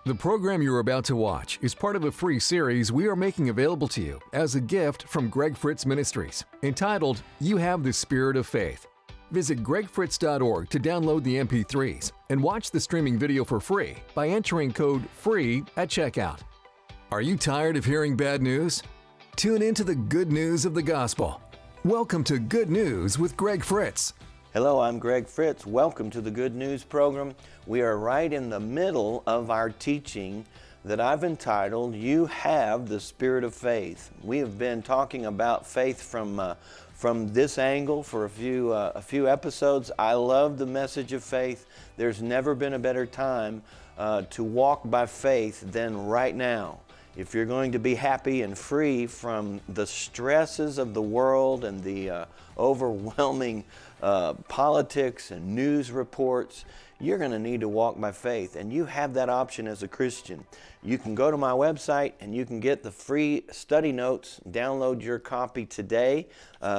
The program you're about to watch is part of a free series we are making available to you as a gift from Greg Fritz Ministries, entitled You Have the Spirit of Faith. Visit gregfritz.org to download the MP3s and watch the streaming video for free by entering code FREE at checkout. Are you tired of hearing bad news? Tune into the good news of the gospel. Welcome to Good News with Greg Fritz. Hello, I'm Greg Fritz. Welcome to the Good News program. We are right in the middle of our teaching that I've entitled, You Have the Spirit of Faith. We have been talking about faith from this angle for a few episodes. I love the message of faith. There's never been a better time to walk by faith than right now. If you're going to be happy and free from the stresses of the world and the overwhelming politics and news reports, you're going to need to walk by faith. And you have that option as a Christian. You can go to my website and you can get the free study notes. Download your copy today.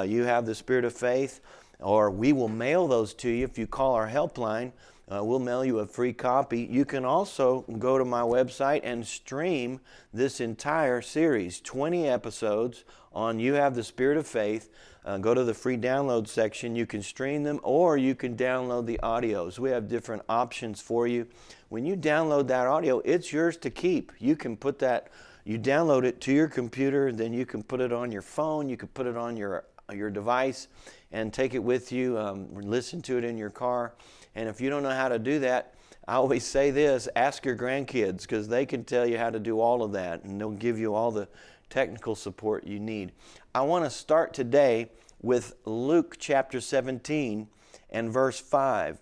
You Have the Spirit of Faith. Or we will mail those to you if you call our helpline. We'll mail you a free copy. You can also go to my website and stream this entire series, 20 episodes on You Have the Spirit of Faith. Go to the free download section. You can stream them or you can download the audios. We have different options for you. When you download that audio, it's yours to keep. You can put that, you download it to your computer, then you can put it on your phone, you can put it on your device and take it with you, listen to it in your car. And if you don't know how to do that, I always say this, ask your grandkids, because they can tell you how to do all of that and they'll give you all the technical support you need. I want to start today with Luke chapter 17 and verse 5.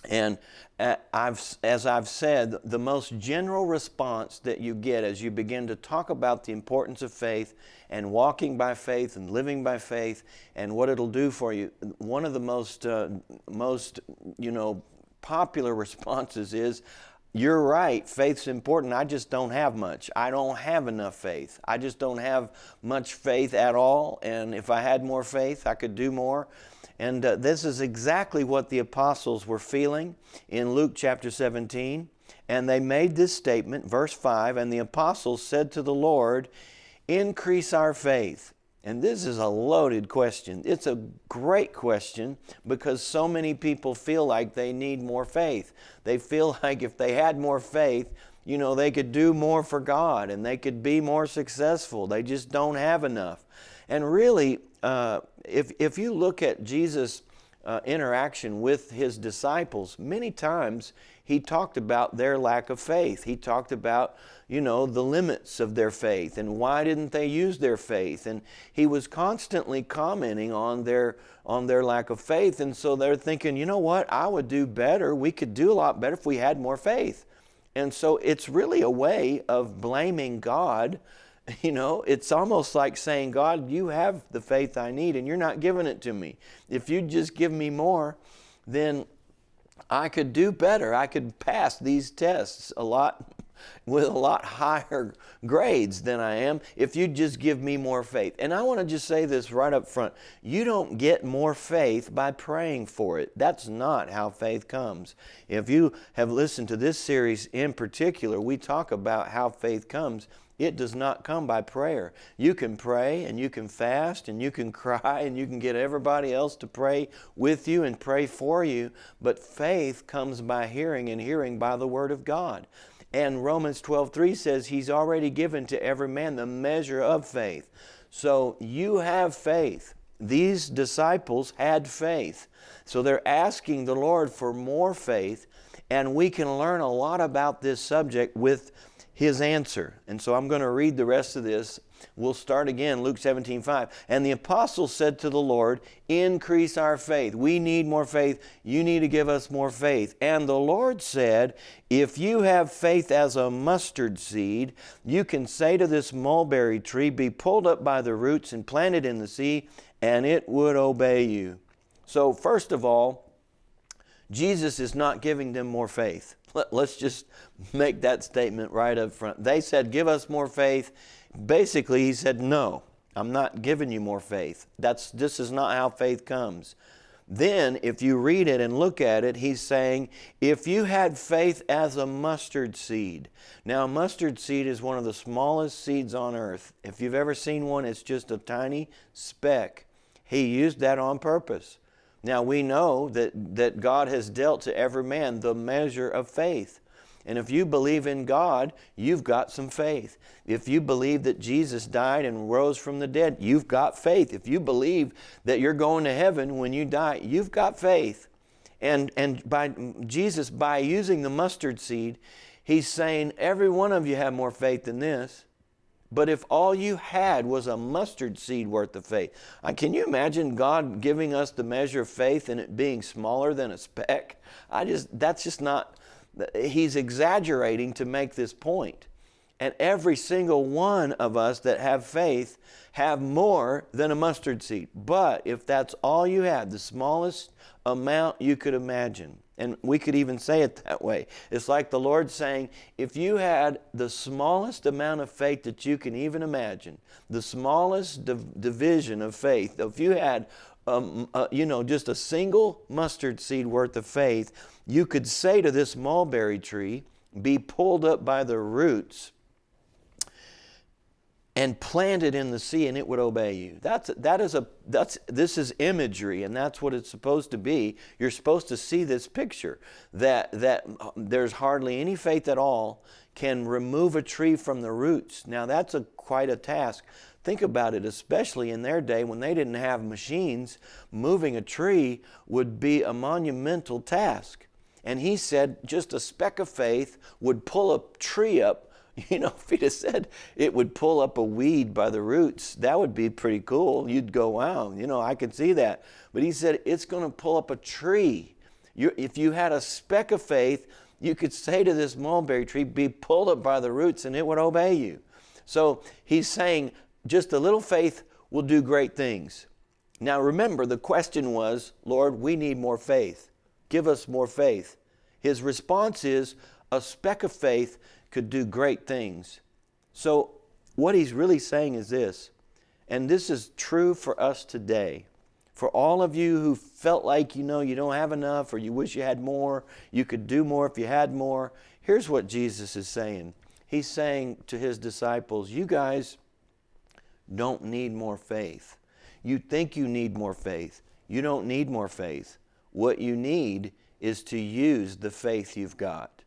And as I've said, the most general response that you get as you begin to talk about the importance of faith and walking by faith and living by faith and what it'll do for you, one of the most popular responses is, you're right, faith's important, I just don't have much. I don't have enough faith. I just don't have much faith at all, and if I had more faith, I could do more. And this is exactly what the apostles were feeling in Luke chapter 17. And they made this statement, verse 5, and the apostles said to the Lord, increase our faith. And this is a loaded question. It's a great question because so many people feel like they need more faith. They feel like if they had more faith, they could do more for God and they could be more successful. They just don't have enough. And really, if you look at Jesus' interaction with his disciples, many times he talked about their lack of faith. He talked about, the limits of their faith and why didn't they use their faith. And he was constantly commenting on their lack of faith. And so they're thinking, you know what, I would do better. We could do a lot better if we had more faith. And so it's really a way of blaming God. It's almost like saying, God, you have the faith I need and you're not giving it to me. If you just give me more, then I could do better. I could pass these tests with a lot higher grades than I am if you just give me more faith. And I want to just say this right up front. You don't get more faith by praying for it. That's not how faith comes. If you have listened to this series in particular, we talk about how faith comes. It does not come by prayer. You can pray and you can fast and you can cry and you can get everybody else to pray with you and pray for you. But faith comes by hearing and hearing by the Word of God. And Romans 12:3 says He's already given to every man the measure of faith. So you have faith. These disciples had faith. So they're asking the Lord for more faith. And we can learn a lot about this subject with His answer. And so I'm going to read the rest of this. We'll start again, Luke 17:5. And the apostles said to the Lord, increase our faith. We need more faith. You need to give us more faith. And the Lord said, if you have faith as a mustard seed, you can say to this mulberry tree, be pulled up by the roots and planted in the sea, and it would obey you. So first of all, Jesus is not giving them more faith. Let's just make that statement right up front. They said, give us more faith. Basically, he said, no, I'm not giving you more faith. This is not how faith comes. Then, if you read it and look at it, he's saying, if you had faith as a mustard seed. Now, mustard seed is one of the smallest seeds on earth. If you've ever seen one, it's just a tiny speck. He used that on purpose. Now, we know that God has dealt to every man the measure of faith. And if you believe in God, you've got some faith. If you believe that Jesus died and rose from the dead, you've got faith. If you believe that you're going to heaven when you die, you've got faith. And by Jesus, by using the mustard seed, he's saying, every one of you have more faith than this. But if all you had was a mustard seed worth of faith, can you imagine God giving us the measure of faith and it being smaller than a speck? That's just not... He's exaggerating to make this point. And every single one of us that have faith have more than a mustard seed. But if that's all you had, the smallest amount you could imagine, and we could even say it that way, it's like the Lord saying, if you had the smallest amount of faith that you can even imagine, the smallest division of faith, if you had just a single mustard seed worth of faith, you could say to this mulberry tree, be pulled up by the roots and planted in the sea, and it would obey you. This is imagery, and that's what it's supposed to be. You're supposed to see this picture that there's hardly any faith at all can remove a tree from the roots. Now that's quite a task. Think about it, especially in their day when they didn't have machines. Moving a tree would be a monumental task. And he said just a speck of faith would pull a tree up. If he'd have said it would pull up a weed by the roots, that would be pretty cool. You'd go, wow, I could see that. But he said it's going to pull up a tree. If you had a speck of faith, you could say to this mulberry tree, be pulled up by the roots, and it would obey you. So he's saying just a little faith will do great things. Now remember, the question was, Lord, we need more faith. Give us more faith. His response is, a speck of faith could do great things. So what he's really saying is this, and this is true for us today. For all of you who felt like you don't have enough, or you wish you had more, you could do more if you had more, here's what Jesus is saying. He's saying to his disciples, you guys don't need more faith. You think you need more faith. You don't need more faith. What you need is to use the faith you've got.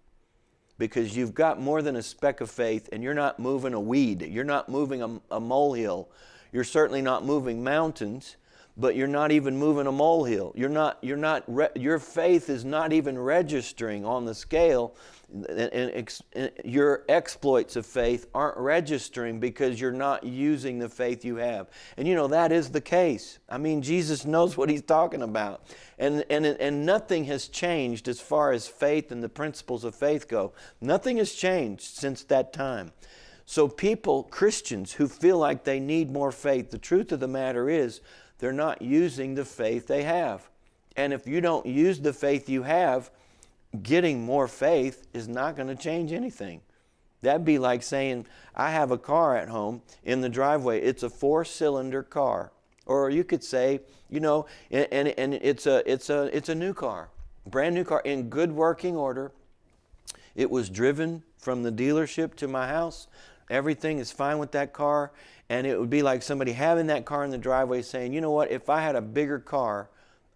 Because you've got more than a speck of faith, and you're not moving a weed. You're not moving a molehill. You're certainly not moving mountains, but you're not even moving a molehill. Your faith is not even registering on the scale. And your exploits of faith aren't registering because you're not using the faith you have. And that is the case. Jesus knows what he's talking about. And nothing has changed as far as faith and the principles of faith go. Nothing has changed since that time. So people, Christians who feel like they need more faith, the truth of the matter is they're not using the faith they have. And if you don't use the faith you have, getting more faith is not going to change anything. That'd be like saying, I have a car at home in the driveway. It's a 4-cylinder car. Or you could say, and it's a new car, brand new car in good working order. It was driven from the dealership to my house. Everything is fine with that car. And it would be like somebody having that car in the driveway saying, you know what, if I had a bigger car,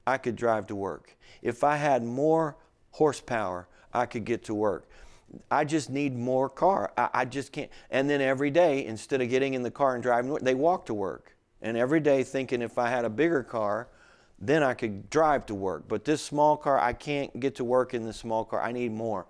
I could drive to work. If I had more horsepower, I could get to work. I just need more car. I just can't. And then every day, instead of getting in the car and driving to work, they walk to work. And every day thinking if I had a bigger car, then I could drive to work. But this small car, I can't get to work in this small car. I need more.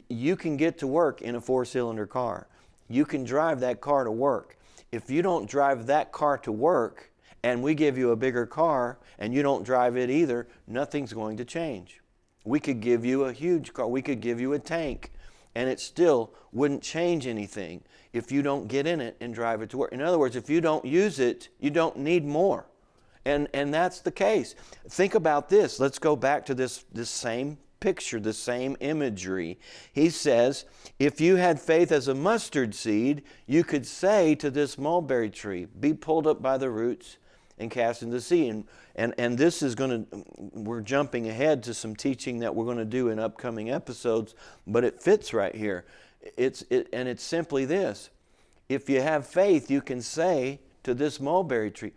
You can get to work in a 4-cylinder car. You can drive that car to work. If you don't drive that car to work, and we give you a bigger car, and you don't drive it either, nothing's going to change. We could give you a huge car. We could give you a tank, and it still wouldn't change anything if you don't get in it and drive it to work. In other words, if you don't use it, you don't need more. And that's the case. Think about this. Let's go back to this same picture, the same imagery. He says, if you had faith as a mustard seed, you could say to this mulberry tree, be pulled up by the roots, and cast into the sea. And this is we're jumping ahead to some teaching that we're going to do in upcoming episodes, but it fits right here. It's simply this. If you have faith, you can say to this mulberry tree,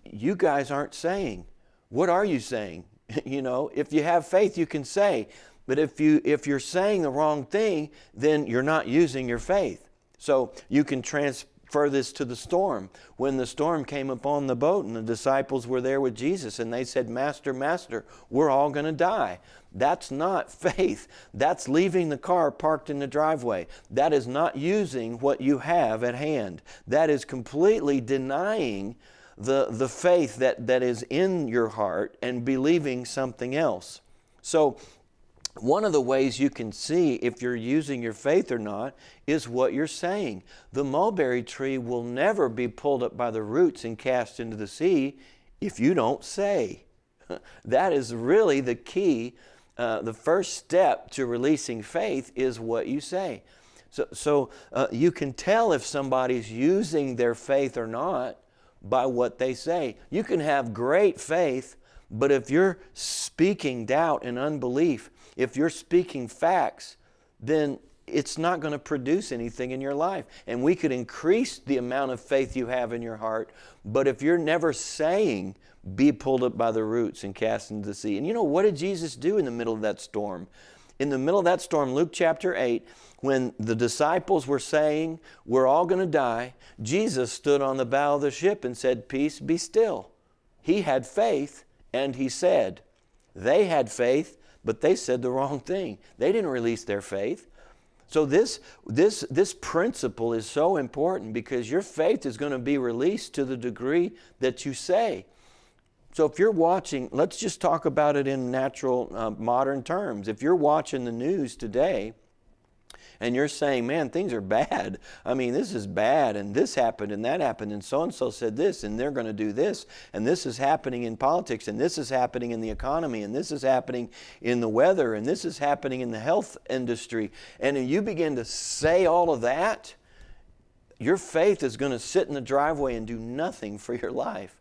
you guys aren't saying. What are you saying? If you have faith, you can say. But if you're saying the wrong thing, then you're not using your faith. So you can transfer this to the storm. When the storm came upon the boat and the disciples were there with Jesus and they said, Master, Master, we're all going to die. That's not faith. That's leaving the car parked in the driveway. That is not using what you have at hand. That is completely denying the faith that is in your heart and believing something else. So one of the ways you can see if you're using your faith or not is what you're saying. The mulberry tree will never be pulled up by the roots and cast into the sea if you don't say. That is really the key. The first step to releasing faith is what you say. So you can tell if somebody's using their faith or not by what they say. You can have great faith, but if you're speaking doubt and unbelief, if you're speaking facts, then it's not going to produce anything in your life. And we could increase the amount of faith you have in your heart, but if you're never saying, be pulled up by the roots and cast into the sea. And what did Jesus do in the middle of that storm? In the middle of that storm, Luke chapter 8, when the disciples were saying, we're all going to die, Jesus stood on the bow of the ship and said, peace, be still. He had faith, and he said. They had faith, but they said the wrong thing. They didn't release their faith. So this principle is so important because your faith is going to be released to the degree that you say. So if you're watching, let's just talk about it in natural, modern terms. If you're watching the news today and you're saying, man, things are bad. I mean, this is bad, and this happened, and that happened, and so-and-so said this, and they're going to do this, and this is happening in politics, and this is happening in the economy, and this is happening in the weather, and this is happening in the health industry, and if you begin to say all of that, your faith is going to sit in the driveway and do nothing for your life.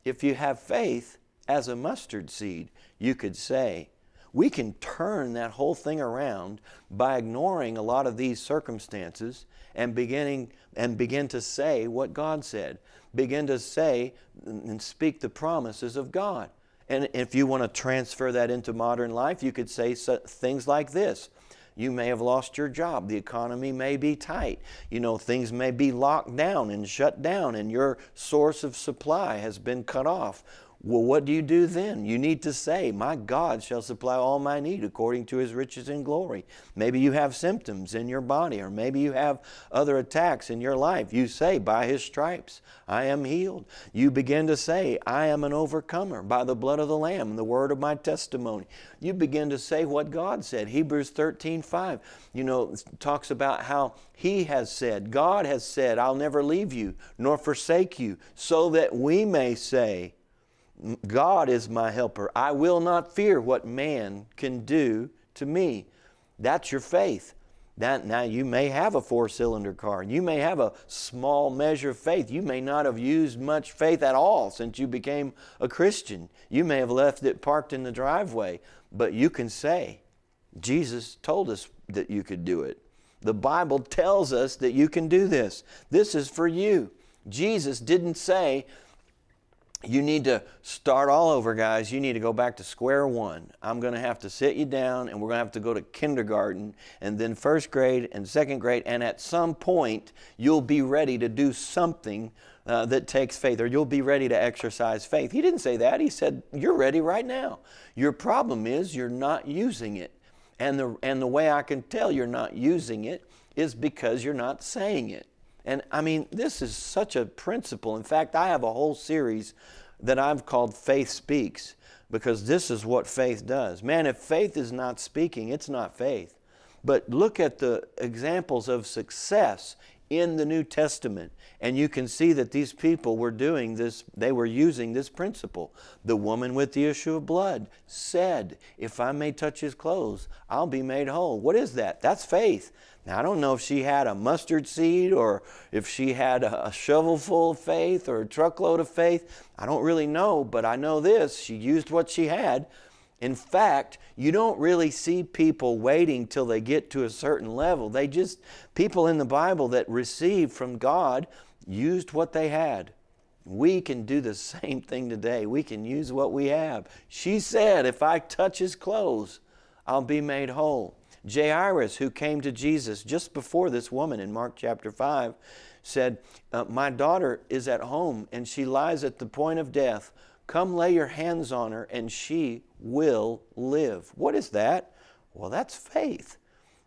If you have faith as a mustard seed, you could say, we can turn that whole thing around by ignoring a lot of these circumstances and begin to say what God said. Begin to say and speak the promises of God. And if you want to transfer that into modern life, you could say things like this. You may have lost your job. The economy may be tight. Things may be locked down and shut down, and your source of supply has been cut off. Well, what do you do then? You need to say, my God shall supply all my need according to His riches and glory. Maybe you have symptoms in your body, or maybe you have other attacks in your life. You say, by His stripes, I am healed. You begin to say, I am an overcomer by the blood of the Lamb and the word of my testimony. You begin to say what God said. Hebrews 13:5, talks about how He has said, God has said, I'll never leave you nor forsake you, so that we may say, God is my helper. I will not fear what man can do to me. That's your faith. Now you may have a 4-cylinder car. You may have a small measure of faith. You may not have used much faith at all since you became a Christian. You may have left it parked in the driveway. But you can say, Jesus told us that you could do it. The Bible tells us that you can do this. This is for you. Jesus didn't say, you need to start all over, guys. You need to go back to square one. I'm going to have to sit you down, and we're going to have to go to kindergarten, and then first grade and second grade, and at some point, you'll be ready to do something that takes faith, or you'll be ready to exercise faith. He didn't say that. He said, you're ready right now. Your problem is you're not using it. And the way I can tell you're not using it is because you're not saying it. And I mean, this is such a principle. In fact, I have a whole series that I've called Faith Speaks, because this is what faith does. Man, if faith is not speaking, it's not faith. But look at the examples of success in the New Testament. And you can see that these people were doing this, they were using this principle. The woman with the issue of blood said, if I may touch his clothes, I'll be made whole. What is that? That's faith. Now, I don't know if she had a mustard seed or if she had a shovelful of faith or a truckload of faith. I don't really know, but I know this. She used what she had. In fact, you don't really see people waiting till they get to a certain level. People in the Bible that received from God used what they had. We can do the same thing today. We can use what we have. She said, if I touch his clothes, I'll be made whole. Jairus, who came to Jesus just before this woman in Mark chapter 5, said, my daughter is at home and she lies at the point of death. Come lay your hands on her and she will live. What is that? Well, that's faith.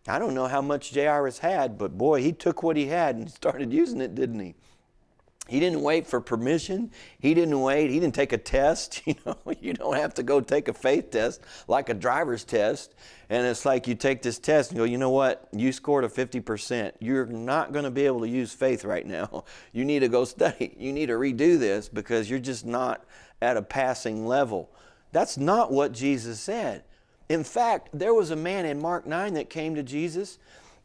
I don't know how much Jairus had, but boy, he took what he had and started using it, didn't he? He didn't wait for permission. He didn't take a test. You don't have to go take a faith test like a driver's test. And it's like you take this test and go, you know what? You scored a 50%. You're not going to be able to use faith right now. You need to go study. You need to redo this because you're just not at a passing level. That's not what Jesus said. In fact, there was a man in Mark 9 that came to Jesus,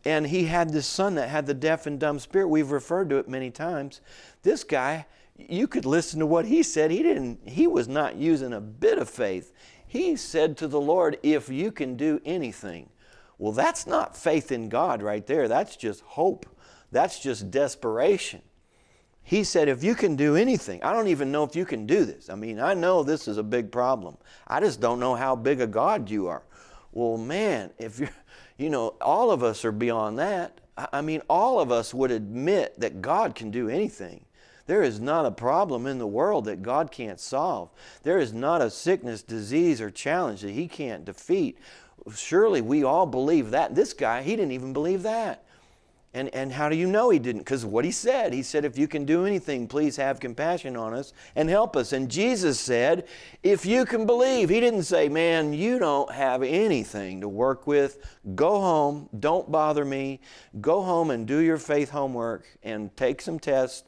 and he had this son that had the deaf and dumb spirit. We've referred to it many times. This guy, you could listen to what he said. He was not using a bit of faith. He said to the Lord, if you can do anything. Well, that's not faith in God right there. That's just hope. That's just desperation. He said, if you can do anything, I don't even know if you can do this. I mean, I know this is a big problem. I just don't know how big a God you are. Well, man, if you're, all of us are beyond that. I mean, all of us would admit that God can do anything. There is not a problem in the world that God can't solve. There is not a sickness, disease, or challenge that He can't defeat. Surely we all believe that. This guy, he didn't even believe that. And how do you know he didn't? Because what he said, if you can do anything, please have compassion on us and help us. And Jesus said, if you can believe. He didn't say, man, you don't have anything to work with. Go home. Don't bother me. Go home and do your faith homework and take some tests.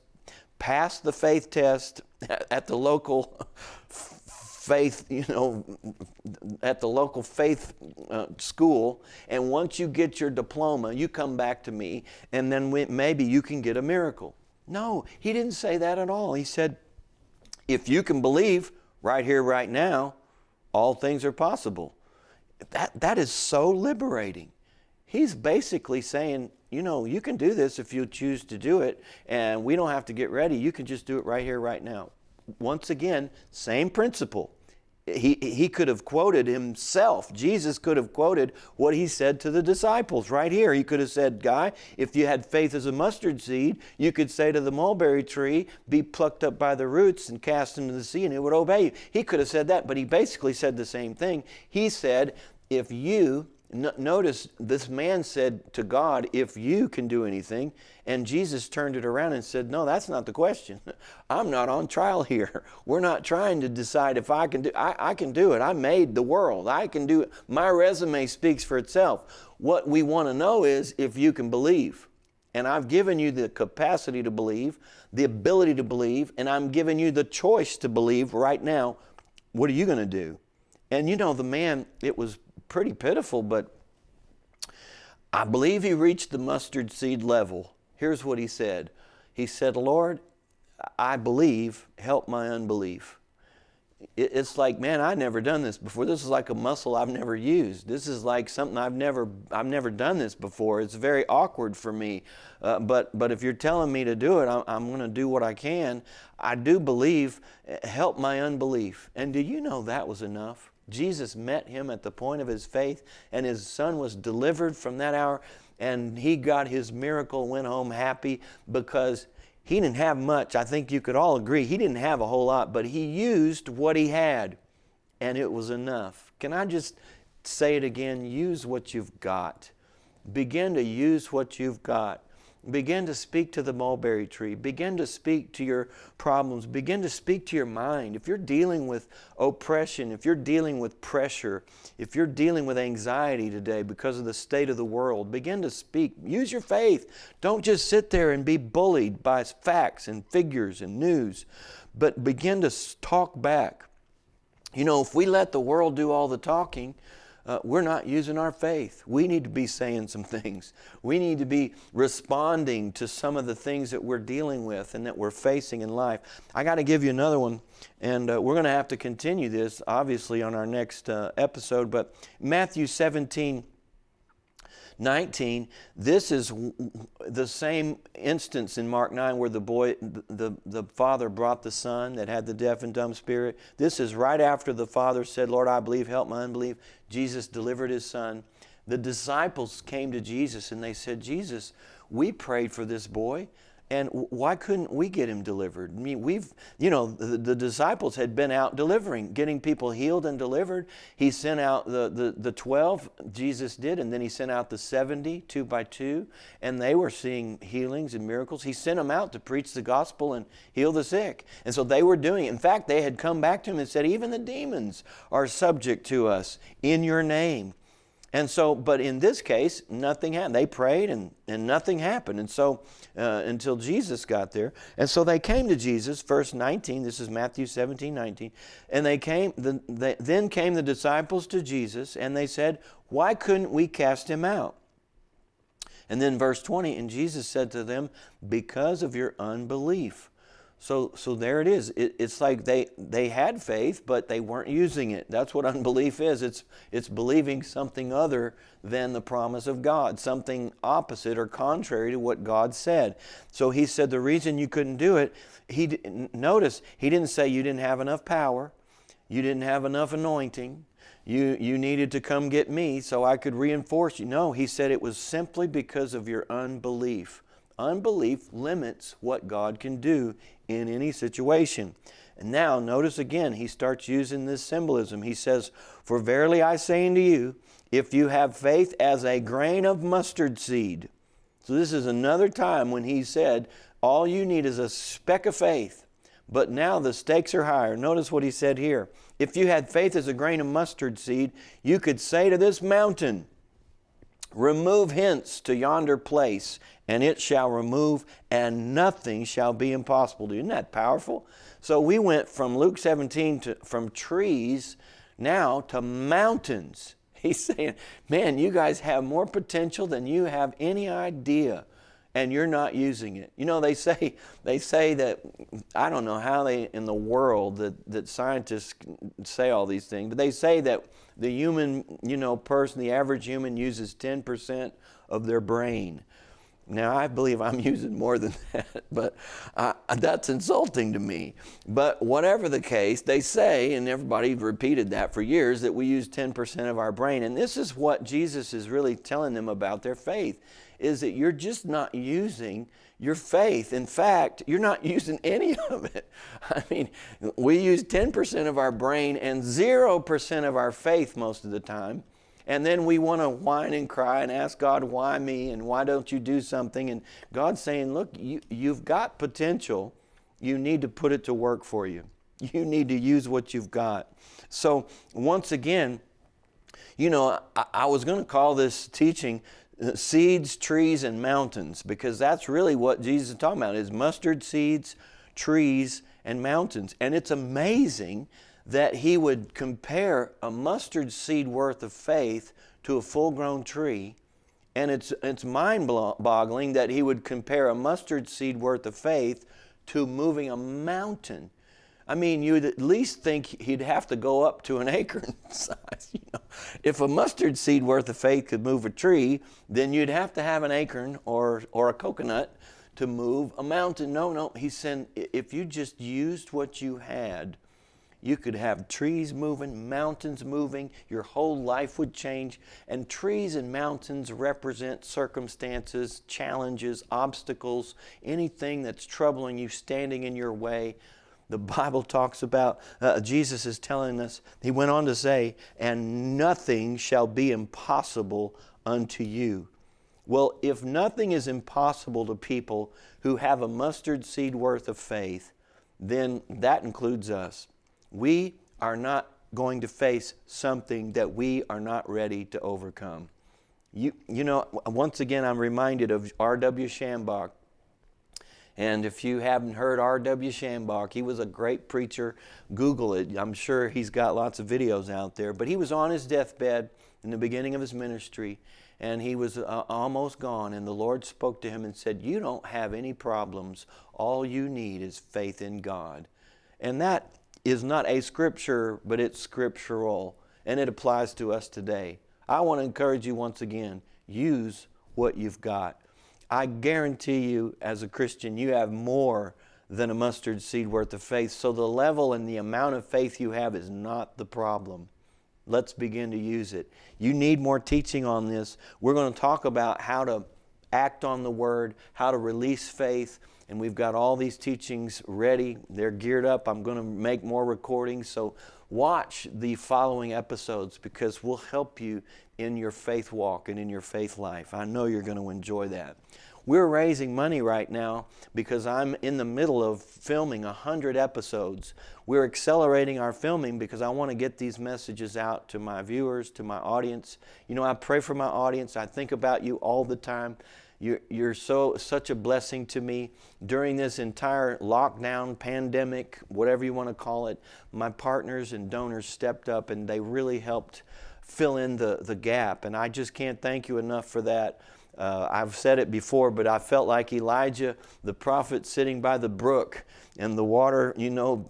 Pass the faith test at the local faith, at the local faith school, and once you get your diploma, you come back to me, and then maybe you can get a miracle. No, he didn't say that at all. He said, if you can believe right here, right now, all things are possible. That is so liberating. He's basically saying, you can do this if you choose to do it, and we don't have to get ready. You can just do it right here, right now. Once again, same principle. He could have quoted himself. Jesus could have quoted what he said to the disciples right here. He could have said, Guy, if you had faith as a mustard seed, you could say to the mulberry tree, be plucked up by the roots and cast into the sea, and it would obey you. He could have said that, but he basically said the same thing. He said, if you... Notice this man said to God, if you can do anything, and Jesus turned it around and said, no, that's not the question. I'm not on trial here. We're not trying to decide if I can do I can do it. I made the world. I can do it. My resume speaks for itself. What we want to know is if you can believe. And I've given you the capacity to believe, the ability to believe, and I'm giving you the choice to believe right now. What are you going to do? And the man, it was pretty pitiful, but I believe he reached the mustard seed level. Here's what he said. He said, Lord, I believe, help my unbelief. It's like, man, I've never done this before. This is like a muscle I've never used. This is like something I've never done this before. It's very awkward for me. But if you're telling me to do it, I'm going to do what I can. I do believe, help my unbelief. And do you know that was enough? Jesus met him at the point of his faith, and his son was delivered from that hour, and he got his miracle, went home happy because he didn't have much. I think you could all agree. He didn't have a whole lot, but he used what he had, and it was enough. Can I just say it again? Use what you've got. Begin to use what you've got. begin to speak to the mulberry tree. Begin to speak to your problems. Begin to speak to your mind. If you're dealing with oppression, if you're dealing with pressure, if you're dealing with anxiety today because of the state of the world, begin to speak. Use your faith. Don't just sit there and be bullied by facts and figures and news, but begin to talk back. You know, if we let the world do all the talking, we're not using our faith. We need to be saying some things. We need to be responding to some of the things that we're dealing with and that we're facing in life. I got to give you another one, and we're going to have to continue this, obviously, on our next episode. But Matthew 17:19, this is the same instance in Mark 9 where the father brought the son that had the deaf and dumb spirit. This is right after the father said, Lord, I believe, help my unbelief. Jesus delivered his son. The disciples came to Jesus and they said, Jesus, we prayed for this boy, and why couldn't we get him delivered? I mean, the disciples had been out delivering, getting people healed and delivered. He sent out the 12, Jesus did, and then he sent out the 70, 2 by 2, and they were seeing healings and miracles. He sent them out to preach the gospel and heal the sick. And so they were doing it. In fact, they had come back to him and said, even the demons are subject to us in your name. And so, but in this case, nothing happened. They prayed and nothing happened. And so, until Jesus got there. And so they came to Jesus, verse 19, this is Matthew 17:19. And then came the disciples to Jesus and they said, why couldn't we cast him out? And then verse 20, and Jesus said to them, because of your unbelief. So there it is. It's like they had faith, but they weren't using it. That's what unbelief is. It's believing something other than the promise of God, something opposite or contrary to what God said. So he said the reason you couldn't do it, notice, he didn't say you didn't have enough power, you didn't have enough anointing, you needed to come get me so I could reinforce you. No, he said it was simply because of your unbelief. Unbelief limits what God can do in any situation. And now, notice again, he starts using this symbolism. He says, for verily I say unto you, if you have faith as a grain of mustard seed. So this is another time when he said, all you need is a speck of faith. But now the stakes are higher. Notice what he said here. If you had faith as a grain of mustard seed, you could say to this mountain, remove hence to yonder place, and it shall remove, and nothing shall be impossible to you. Isn't that powerful? So we went from Luke 17 from trees now to mountains. He's saying, man, you guys have more potential than you have any idea, and you're not using it. You know, they say that, I don't know how in the world that scientists say all these things, but they say that the human, person, the average human uses 10% of their brain. Now, I believe I'm using more than that, but that's insulting to me. But whatever the case, they say, and everybody repeated that for years, that we use 10% of our brain. And this is what Jesus is really telling them about their faith, is that you're just not using your faith. In fact, you're not using any of it. I mean, we use 10% of our brain and 0% of our faith most of the time. And then we want to whine and cry and ask God, why me? And why don't you do something? And God's saying, look, you've got potential. You need to put it to work for you. You need to use what you've got. So once again, I was going to call this teaching seeds, trees, and mountains, because that's really what Jesus is talking about, is mustard seeds, trees, and mountains. And it's amazing that he would compare a mustard seed worth of faith to a full-grown tree. And it's mind-boggling that he would compare a mustard seed worth of faith to moving a mountain. I mean, you'd at least think he'd have to go up to an acre in size. If a mustard seed worth of faith could move a tree, then you'd have to have an acorn or a coconut to move a mountain. No, he said, if you just used what you had, you could have trees moving, mountains moving, your whole life would change. And trees and mountains represent circumstances, challenges, obstacles, anything that's troubling you, standing in your way. The Bible talks about, Jesus is telling us, he went on to say, and nothing shall be impossible unto you. Well, if nothing is impossible to people who have a mustard seed worth of faith, then that includes us. We are not going to face something that we are not ready to overcome. You know, once again, I'm reminded of R.W. Shambach. And if you haven't heard R.W. Shambach, he was a great preacher. Google it. I'm sure he's got lots of videos out there. But he was on his deathbed in the beginning of his ministry, and he was almost gone. And the Lord spoke to him and said, "You don't have any problems. All you need is faith in God." And that is not a scripture, but it's scriptural. And it applies to us today. I want to encourage you once again, use what you've got. I guarantee you, as a Christian, you have more than a mustard seed worth of faith. So the level and the amount of faith you have is not the problem. Let's begin to use it. You need more teaching on this. We're going to talk about how to act on the Word, how to release faith, and we've got all these teachings ready. They're geared up. I'm going to make more recordings, so watch the following episodes because we'll help you in your faith walk and in your faith life. I know you're going to enjoy that. We're raising money right now because I'm in the middle of filming 100 episodes. We're accelerating our filming because I want to get these messages out to my viewers, to my audience. You know, I pray for my audience. I think about you all the time. You're such a blessing to me. During this entire lockdown, pandemic, whatever you want to call it, my partners and donors stepped up and they really helped fill in the gap. And I just can't thank you enough for that. I've said it before, but I felt like Elijah, the prophet, sitting by the brook and the water, you know,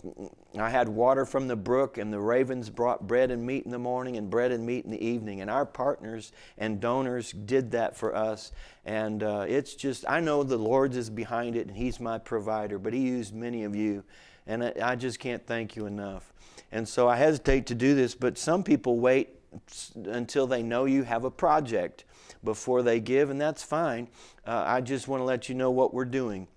I had water from the brook and the ravens brought bread and meat in the morning and bread and meat in the evening. And our partners and donors did that for us. And it's just, I know the Lord is behind it and He's my provider, but He used many of you. And I just can't thank you enough. And so I hesitate to do this, but some people wait until they know you have a project before they give, and that's fine. I just want to let you know what we're doing.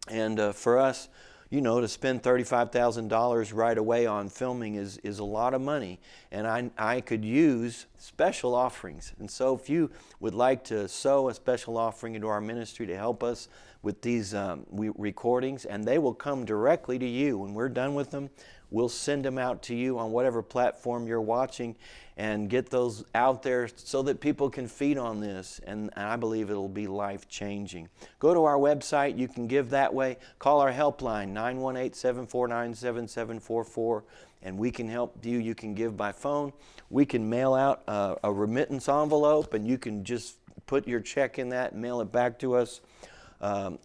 And for us, you know, to spend $35,000 right away on filming is a lot of money. And I could use special offerings. And so if you would like to sow a special offering into our ministry to help us with these recordings, and they will come directly to you. When we're done with them, we'll send them out to you on whatever platform you're watching and get those out there so that people can feed on this. And I believe it'll be life-changing. Go to our website. You can give that way. Call our helpline, 918-749-7744, and we can help you. You can give by phone. We can mail out a remittance envelope, and you can just put your check in that and mail it back to us.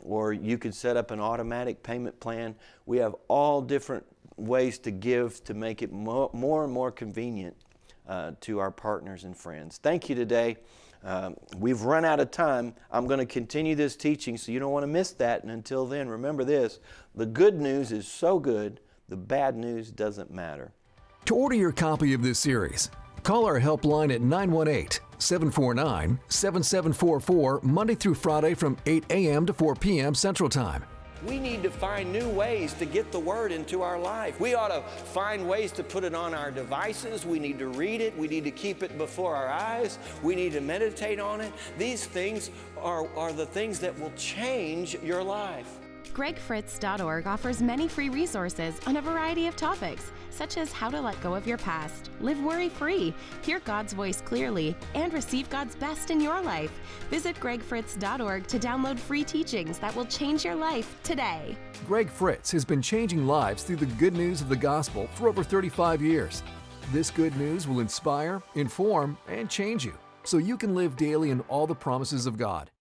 Or you could set up an automatic payment plan. We have all different ways to give to make it more and more convenient to our partners and friends. Thank you today. We've run out of time. I'm going to continue this teaching, so you don't want to miss that. And until then, remember this: the good news is so good, the bad news doesn't matter. To order your copy of this series, call our helpline at 918-749-7744 Monday through Friday from 8 a.m. to 4 p.m. Central Time. We need to find new ways to get the Word into our life. We ought to find ways to put it on our devices. We need to read it. We need to keep it before our eyes. We need to meditate on it. These things are the things that will change your life. GregFritz.org offers many free resources on a variety of topics, such as how to let go of your past, live worry-free, hear God's voice clearly, and receive God's best in your life. Visit GregFritz.org to download free teachings that will change your life today. Greg Fritz has been changing lives through the good news of the gospel for over 35 years. This good news will inspire, inform, and change you so you can live daily in all the promises of God.